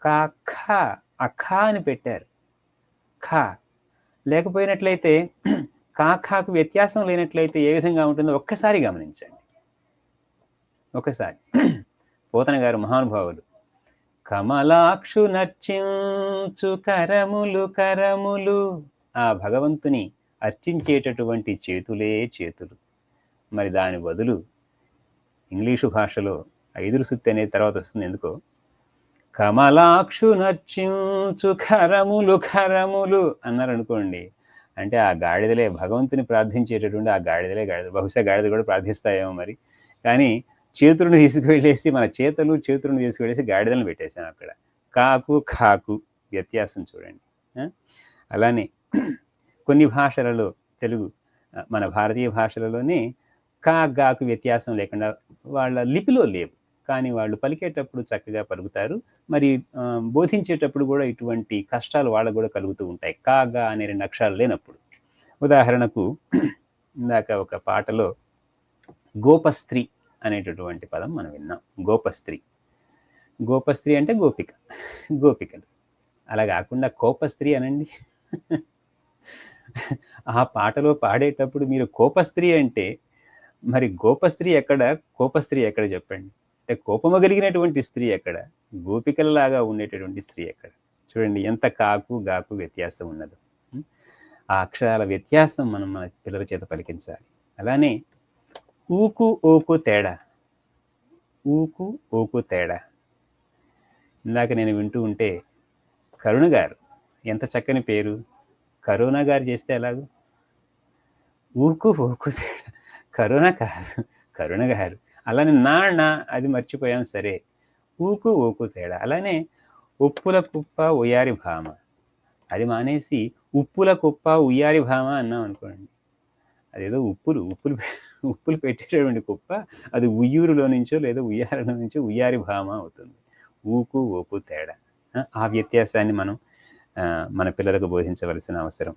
కా ఖ ఆ ఖ అని పెట్టారు. ఖ లేకపోయినట్లయితే కా ఖకు వ్యత్యాసం లేనట్లయితే ఏ విధంగా ఉంటుందో ఒక్కసారి గమనించండి. ఒకసారి పోతన గారు మహానుభావులు. కమలాక్షు నర్చించు కరములు కరములు, ఆ భగవంతుని అర్చించేటటువంటి చేతులే చేతులు. మరి దాని బదులు ఇంగ్లీషు భాషలో ఐదురు సుత్తి అనేది తర్వాత వస్తుంది ఎందుకో. కమలాక్షు నర్చించు కరములు కరములు అన్నారనుకోండి, అంటే ఆ గాడిదలే భగవంతుని ప్రార్థించేటటువంటి ఆ గాడిదలే బహుశా గాడిద కూడా ప్రార్థిస్తాయేమో మరి. కానీ చేతులను తీసుకువెళ్ళేసి మన చేతులను తీసుకువెళ్ళేసి గాడిదలను పెట్టేసాం అక్కడ. కాకు ఖాకు వ్యత్యాసం చూడండి. అలానే కొన్ని భాషలలో తెలుగు మన భారతీయ భాషలలోనే కా గాకు వ్యత్యాసం లేకుండా వాళ్ళ లిపిలో లేవు, కానీ వాళ్ళు పలికేటప్పుడు చక్కగా పలుకుతారు. మరి బోధించేటప్పుడు కూడా ఇటువంటి కష్టాలు వాళ్ళకు కూడా కలుగుతూ ఉంటాయి, కా గా అనే 2 అక్షరాలు లేనప్పుడు. ఉదాహరణకు ఇందాక ఒక పాటలో గోపస్త్రీ అనేటటువంటి పదం మనం విన్నాం. గోపస్త్రీ, గోపస్త్రీ అంటే గోపిక, గోపికలు. అలా కాకుండా కోపస్త్రీ అనండి. ఆ పాటలో పాడేటప్పుడు మీరు కోపస్త్రీ అంటే మరి గోపస్త్రీ ఎక్కడ, కోపస్త్రీ ఎక్కడ చెప్పండి? అంటే కోపము కలిగినటువంటి స్త్రీ ఎక్కడ, గోపికలలాగా ఉండేటటువంటి స్త్రీ ఎక్కడ? చూడండి ఎంత కాకు గాకు వ్యత్యాసం ఉన్నదో. ఆ అక్షరాల వ్యత్యాసం మనం మన పిల్లల చేత పలికించాలి. అలానే ఊకు ఓకు తేడా, ఊకు ఓకు తేడా. ఇందాక నేను వింటూ ఉంటే కరుణ గారు ఎంత చక్కని పేరు, కరోనా గారు చేస్తే ఎలాగూ. ఊకు ఓకు తేడా, కరోనా కాదు కరుణ గారు. అలానే నా అది మర్చిపోయాం సరే, ఊకు ఓకు తేడా. అలానే ఉప్పుల కుప్ప ఉయ్యారి భామ, అది మానేసి ఉప్పుల కుప్ప ఉయ్యారి భామ అన్నాం అనుకోండి, అదేదో ఉప్పులు పెట్టేటటువంటి కుప్ప, అది ఉయ్యూరులో నుంచో లేదా ఉయ్యారలో నుంచో ఉయ్యారి భామ అవుతుంది. ఊకు ఓకు తేడా. ఆ వ్యత్యాసాన్ని మనం మన పిల్లలకు బోధించవలసిన అవసరం